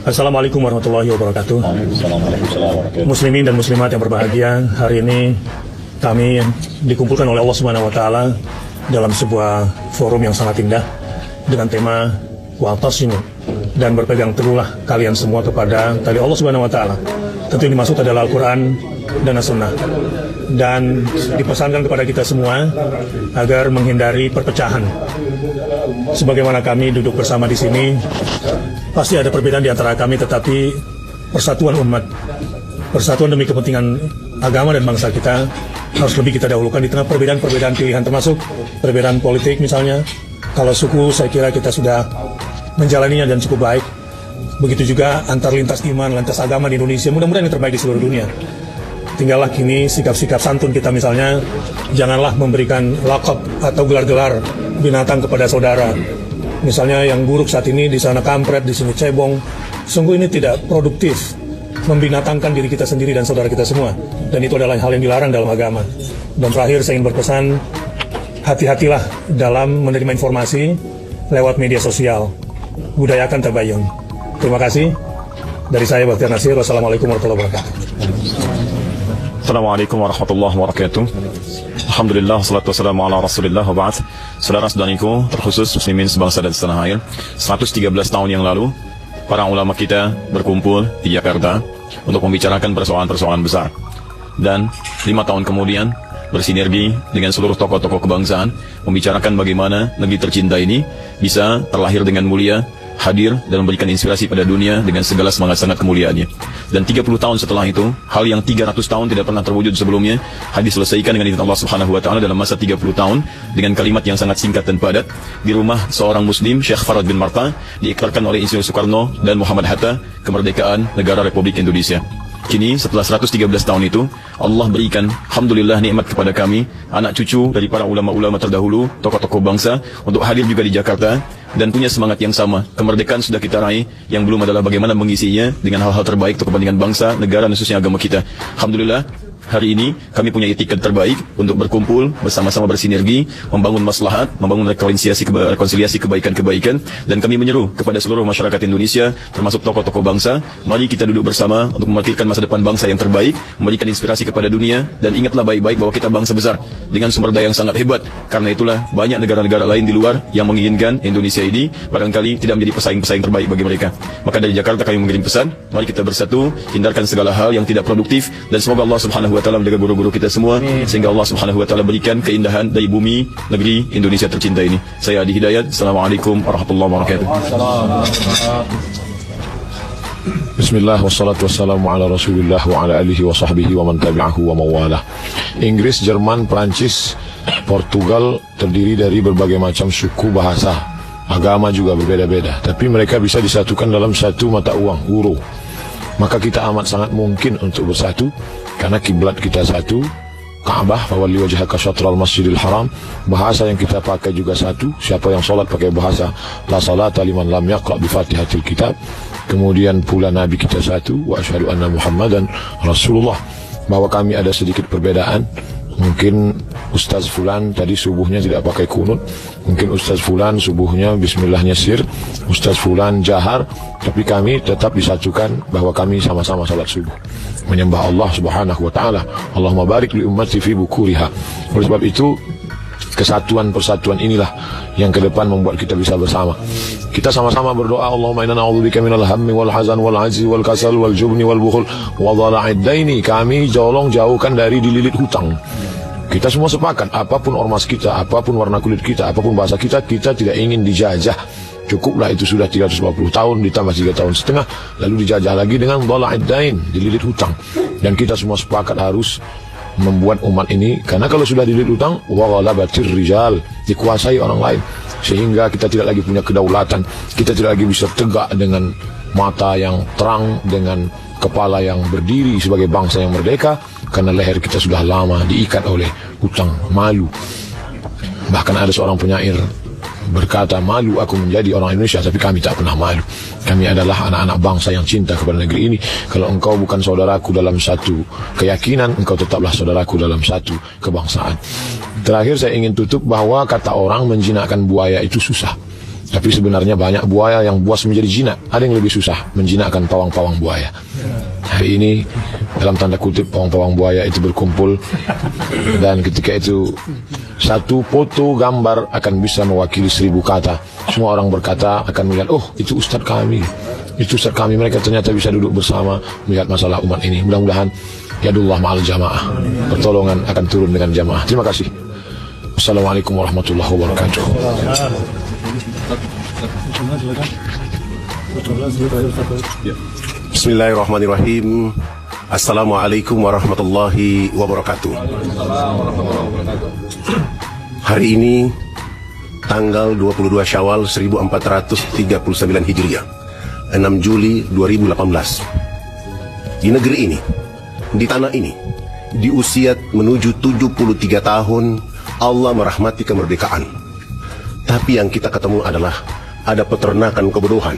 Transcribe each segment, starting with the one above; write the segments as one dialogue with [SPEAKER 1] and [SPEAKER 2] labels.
[SPEAKER 1] Assalamualaikum warahmatullahi wabarakatuh. Muslimin dan muslimat yang berbahagia, hari ini kami dikumpulkan oleh Allah Subhanahu wa taala dalam sebuah forum yang sangat indah dengan tema wa'tasimu, dan berpegang teguhlah kalian semua kepada tali Allah Subhanahu wa taala. Tentu yang dimaksud adalah Al-Qur'an dan As-Sunnah. Dan dipesankan kepada kita semua agar menghindari perpecahan. Sebagaimana kami duduk bersama di sini, pasti ada perbedaan di antara kami, tetapi persatuan umat, persatuan demi kepentingan agama dan bangsa kita harus lebih kita dahulukan di tengah perbedaan-perbedaan pilihan, termasuk perbedaan politik misalnya. Kalau suku, saya kira kita sudah menjalaninya dan cukup baik. Begitu juga antar lintas iman, lintas agama di Indonesia, mudah-mudahan yang terbaik di seluruh dunia. Tinggallah kini sikap-sikap santun kita, misalnya janganlah memberikan lakab atau gelar-gelar binatang kepada saudara. Misalnya yang buruk saat ini di sana kampret, di sini cebong. Sungguh ini tidak produktif, membinatangkan diri kita sendiri dan saudara kita semua. Dan itu adalah hal yang dilarang dalam agama. Dan terakhir saya ingin berpesan, hati-hatilah dalam menerima informasi lewat media sosial. Budayakan tabayun. Terima kasih. Dari saya Bakhtiar Nasir. Wassalamualaikum warahmatullahi wabarakatuh.
[SPEAKER 2] Assalamualaikum warahmatullahi wabarakatuh. Alhamdulillah, salatu wassalamu ala rasulillah wa ba'd. Saudara-saudariku, terkhusus muslimin sebangsa dan setanah air, 113 tahun yang lalu para ulama kita berkumpul di Jakarta untuk membicarakan persoalan-persoalan besar. Dan 5 tahun kemudian bersinergi dengan seluruh tokoh-tokoh kebangsaan membicarakan bagaimana negeri tercinta ini bisa terlahir dengan mulia, hadir dan memberikan inspirasi pada dunia dengan segala semangat-semangat kemuliaannya. Dan 30 tahun setelah itu, hal yang 300 tahun tidak pernah terwujud sebelumnya, diselesaikan dengan izin Allah Subhanahu wa taala dalam masa 30 tahun dengan kalimat yang sangat singkat dan padat. Di rumah seorang muslim, Syekh Farad bin Marta, diikrarkan oleh Insinyur Soekarno dan Muhammad Hatta kemerdekaan negara Republik Indonesia. Kini setelah 113 tahun itu, Allah berikan alhamdulillah nikmat kepada kami, anak cucu dari para ulama-ulama terdahulu, tokoh-tokoh bangsa, untuk hadir juga di Jakarta dan punya semangat yang sama. Kemerdekaan sudah kita raih, yang belum adalah bagaimana mengisinya dengan hal-hal terbaik untuk kepentingan bangsa, negara, dan khususnya agama kita. Alhamdulillah, hari ini kami punya etikat terbaik untuk berkumpul bersama-sama bersinergi, membangun maslahat, membangun rekonsiliasi kebaikan-kebaikan, dan kami menyeru kepada seluruh masyarakat Indonesia, termasuk tokoh-tokoh bangsa, mari kita duduk bersama untuk memikirkan masa depan bangsa yang terbaik, memberikan inspirasi kepada dunia, dan ingatlah baik-baik bahwa kita bangsa besar dengan sumber daya yang sangat hebat. Karena itulah banyak negara-negara lain di luar yang menginginkan Indonesia ini barangkali tidak menjadi pesaing-pesaing terbaik bagi mereka. Maka dari Jakarta kami mengirim pesan, mari kita bersatu, hindarkan segala hal yang tidak produktif, dan semoga Allah Subhanahu wa taala menjaga guru-guru kita semua, sehingga Allah Subhanahu wa taala berikan keindahan dari bumi negeri Indonesia tercinta ini. Saya Adi Hidayat. Assalamualaikum warahmatullahi wabarakatuh.
[SPEAKER 3] Bismillah, wassalatu wassalamu ala rasulillah wa ala alihi wa sahbihi wa man tabi'ahu wa mawalah. Inggris, Jerman, Perancis, Portugal terdiri dari berbagai macam suku, bahasa, agama juga berbeda-beda, tapi mereka bisa disatukan dalam satu mata uang, euro. Maka kita amat sangat mungkin untuk bersatu karena kiblat kita satu, Ka'bah, fawalli wajhaka syatral masjidil haram. Bahasa yang kita pakai juga satu, siapa yang sholat pakai bahasa la salata liman lam yaqra bi fatihatil kitab. Kemudian pula Nabi kita satu, wa asyhadu anna Muhammadan Rasulullah. Bahwa kami ada sedikit perbedaan, mungkin Ustaz Fulan tadi subuhnya tidak pakai kunut, mungkin Ustaz Fulan subuhnya bismillahnya sir, Ustaz Fulan jahar, tapi kami tetap disatukan bahwa kami sama-sama salat subuh, menyembah Allah Subhanahu wa taala. Allahumma barik li ummati fi bukuriha. Oleh sebab itu, kesatuan persatuan inilah yang ke depan membuat kita bisa bersama. Kita sama-sama berdoa, Allahumma inna na'udzubika minal hammi wal hazan wal ajzi wal kasal wal jubni wal bukhul wa dhala'id daini. Kami jauhkan dari dililit hutang. Kita semua sepakat, apapun ormas kita, apapun warna kulit kita, apapun bahasa kita, kita tidak ingin dijajah. Cukuplah itu sudah 350 tahun ditambah 3 tahun setengah, lalu dijajah lagi dengan dhala'id dain, dililit hutang. Dan kita semua sepakat harus membuat umat ini, karena kalau sudah dililit hutang, wa ghalabatir rijal, dikuasai orang lain, sehingga kita tidak lagi punya kedaulatan, kita tidak lagi bisa tegak dengan mata yang terang, dengan kepala yang berdiri sebagai bangsa yang merdeka, karena leher kita sudah lama diikat oleh hutang, malu. Bahkan ada seorang penyair berkata, malu aku menjadi orang Indonesia, tapi kami tak pernah malu. Kami adalah anak-anak bangsa yang cinta kepada negeri ini. Kalau engkau bukan saudaraku dalam satu keyakinan, engkau tetaplah saudaraku dalam satu kebangsaan. Terakhir saya ingin tutup bahwa kata orang menjinakkan buaya itu susah. Tapi sebenarnya banyak buaya yang buas menjadi jinak. Ada yang lebih susah menjinakkan pawang-pawang buaya. Hari ini dalam tanda kutip pawang-pawang buaya itu berkumpul, dan ketika itu satu foto gambar akan bisa mewakili 1000 kata. Semua orang berkata akan melihat, oh itu ustadz kami, itu ustadz kami. Mereka ternyata bisa duduk bersama melihat masalah umat ini. Mudah-mudahan yadullah ma'al jamaah, pertolongan akan turun dengan jamaah. Terima kasih. Assalamualaikum warahmatullahi wabarakatuh.
[SPEAKER 4] Bismillahirrahmanirrahim. Assalamualaikum warahmatullahi wabarakatuh. Hari ini tanggal 22 Syawal 1439 Hijriah, 6 Juli 2018. Di negeri ini, di tanah ini, di usia menuju 73 tahun Allah merahmati kemerdekaan. Tapi yang kita ketemu adalah ada peternakan kebodohan,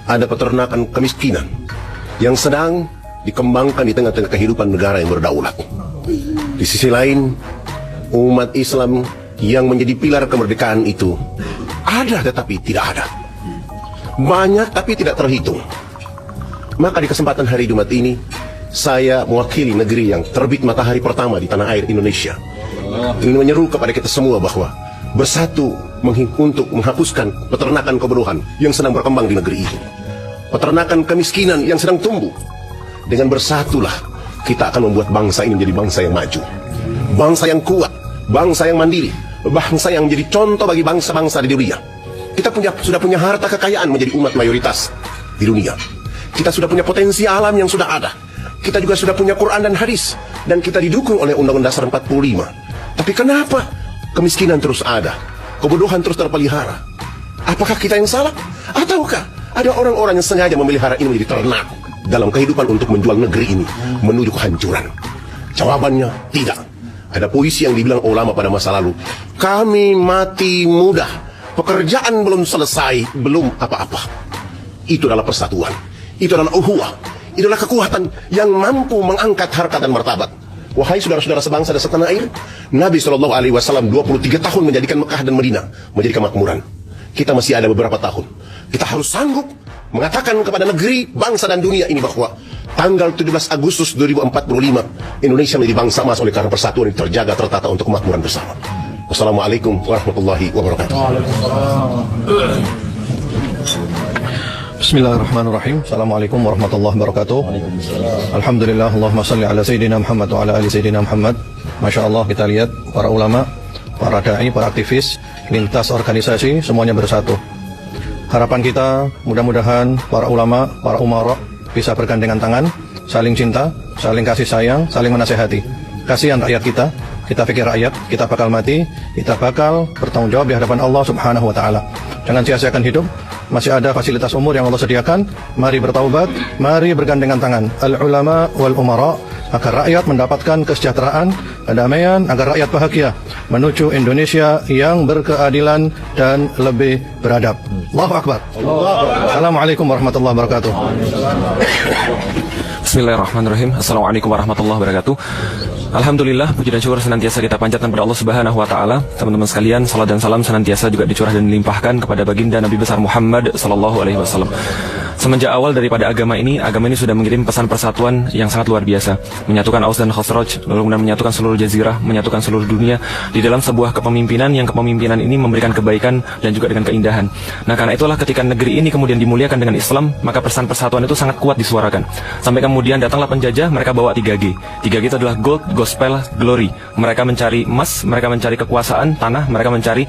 [SPEAKER 4] ada peternakan kemiskinan yang sedang dikembangkan di tengah-tengah kehidupan negara yang berdaulat. Di sisi lain, umat Islam yang menjadi pilar kemerdekaan itu ada tetapi tidak ada, banyak tapi tidak terhitung. Maka di kesempatan hari Jumat ini, saya mewakili negeri yang terbit matahari pertama di tanah air Indonesia, ingin menyeru kepada kita semua bahwa bersatu untuk menghapuskan peternakan kebodohan yang sedang berkembang di negeri ini, peternakan kemiskinan yang sedang tumbuh. Dengan bersatulah kita akan membuat bangsa ini menjadi bangsa yang maju, bangsa yang kuat, bangsa yang mandiri, bangsa yang menjadi contoh bagi bangsa-bangsa di dunia. Kita sudah punya harta kekayaan menjadi umat mayoritas di dunia. Kita sudah punya potensi alam yang sudah ada. Kita juga sudah punya Quran dan hadis, dan kita didukung oleh Undang-Undang Dasar 45. Tapi kenapa kemiskinan terus ada, kebodohan terus terpelihara? Apakah kita yang salah? Ataukah ada orang-orang yang sengaja memelihara ini menjadi ternak dalam kehidupan untuk menjual negeri ini menuju kehancuran? Jawabannya tidak. Ada puisi yang dibilang ulama pada masa lalu, kami mati muda, pekerjaan belum selesai, belum apa-apa. Itu adalah persatuan, itu adalah ukhuwah, itu adalah kekuatan yang mampu mengangkat harkat dan martabat. Wahai saudara-saudara sebangsa dan setanah air, Nabi SAW 23 tahun menjadikan Mekah dan Madinah menjadi kemakmuran. Kita masih ada beberapa tahun. Kita harus sanggup mengatakan kepada negeri, bangsa dan dunia ini bahwa tanggal 17 Agustus 2045 Indonesia menjadi bangsa emas oleh karena persatuan yang terjaga, tertata untuk kemakmuran bersama. Wassalamualaikum warahmatullahi wabarakatuh.
[SPEAKER 5] Bismillahirrahmanirrahim. Assalamualaikum warahmatullahi wabarakatuh. Alhamdulillah, Allahumma salli ala Sayyidina Muhammad wa ala ali Sayyidina Muhammad. Masya Allah, kita lihat para ulama, para da'i, para aktivis, lintas organisasi, semuanya bersatu. Harapan kita mudah-mudahan para ulama, para umara bisa bergandengan tangan, saling cinta, saling kasih sayang, saling menasehati. Kasihan rakyat kita pikir rakyat, kita bakal mati, kita bakal bertanggung jawab di hadapan Allah Subhanahu wa Ta'ala. Jangan sia-siakan hidup. Masih ada fasilitas umur yang Allah sediakan. Mari bertaubat, mari bergandengan tangan, al-ulama wal umara, agar rakyat mendapatkan kesejahteraan, kedamaian, agar rakyat bahagia menuju Indonesia yang berkeadilan dan lebih beradab. Allahu Akbar. Assalamualaikum warahmatullahi wabarakatuh.
[SPEAKER 6] Bismillahirrahmanirrahim. Assalamualaikum warahmatullahi wabarakatuh. Alhamdulillah, puji dan syukur senantiasa kita panjatkan kepada Allah Subhanahu wa Ta'ala. Teman-teman sekalian, salat dan salam senantiasa juga dicurah dan dilimpahkan kepada baginda Nabi besar Muhammad sallallahu alaihi wasallam. Semenjak awal daripada agama ini sudah mengirim pesan persatuan yang sangat luar biasa, menyatukan Aus dan Khazraj, lalu kemudian menyatukan seluruh jazirah, menyatukan seluruh dunia di dalam sebuah kepemimpinan yang kepemimpinan ini memberikan kebaikan dan juga dengan keindahan. Nah, karena itulah ketika negeri ini kemudian dimuliakan dengan Islam, maka pesan persatuan itu sangat kuat disuarakan. Sampai kemudian datanglah penjajah, mereka bawa 3G. 3G itu adalah gold, gospel, glory. Mereka mencari emas, mereka mencari kekuasaan, tanah, mereka mencari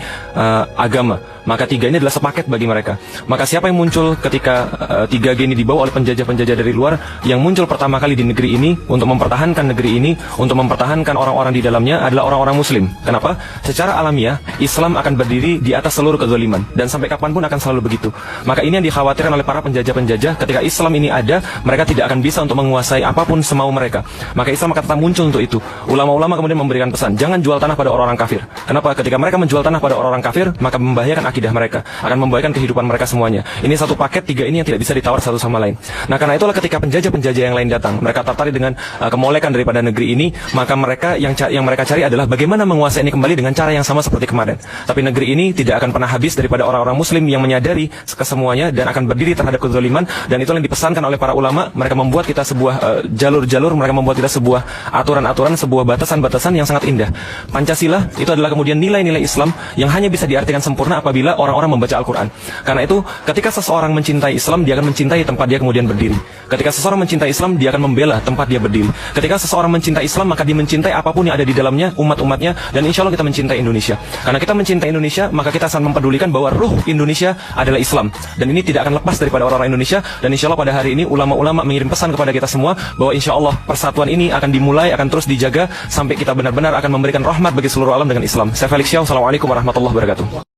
[SPEAKER 6] agama. Maka 3 ini adalah sepaket bagi mereka. Maka siapa yang muncul ketika 3G ini dibawa oleh penjajah-penjajah dari luar? Yang muncul pertama kali di negeri ini untuk mempertahankan negeri ini, untuk mempertahankan orang-orang di dalamnya adalah orang-orang Muslim. Kenapa? Secara alamiah Islam akan berdiri di atas seluruh kezaliman, dan sampai kapanpun akan selalu begitu. Maka ini yang dikhawatirkan oleh para penjajah-penjajah. Ketika Islam ini ada, mereka tidak akan bisa untuk menguasai apapun semau mereka. Maka Islam akan tetap muncul untuk itu. Ulama-ulama kemudian memberikan pesan, jangan jual tanah pada orang-orang kafir. Kenapa? Ketika mereka menjual tanah pada orang-orang kafir, maka membahayakan akidah mereka, akan membahayakan kehidupan mereka semuanya. Ini satu paket, tiga ini yang tidak bisa ditawar satu sama lain. Nah, karena itulah ketika penjajah-penjajah yang lain datang, mereka tertarik dengan kemolekan daripada negeri ini, maka mereka yang mereka cari adalah bagaimana menguasai ini kembali dengan cara yang sama seperti kemarin. Tapi negeri ini tidak akan pernah habis daripada orang-orang muslim yang menyadari kesemuanya dan akan berdiri terhadap kezaliman, dan itulah yang dipesankan oleh para ulama. Mereka membuat kita sebuah jalur-jalur, mereka membuat kita sebuah aturan-aturan, sebuah batasan-batasan yang sangat indah. Pancasila itu adalah kemudian nilai-nilai Islam yang hanya bisa diartikan sempurna apabila orang-orang membaca Al-Quran. Karena itu ketika seseorang mencintai Islam, dia akan mencintai tempat dia kemudian berdiri. Ketika seseorang mencintai Islam, dia akan membela tempat dia berdiri. Ketika seseorang mencintai Islam, maka dia mencintai apapun yang ada di dalamnya, umat-umatnya, dan insya Allah kita mencintai Indonesia. Karena kita mencintai Indonesia, maka kita akan mempedulikan bahwa ruh Indonesia adalah Islam, dan ini tidak akan lepas daripada orang-orang Indonesia. Dan insya Allah pada hari ini ulama-ulama mengirim pesan kepada kita semua bahwa insya Allah persatuan ini akan dimulai, akan terus dijaga sampai kita benar-benar akan memberikan rahmat bagi seluruh alam dengan Islam. Saya Felix Xiao, Assalamualaikum warahmatullahi wabarakatuh.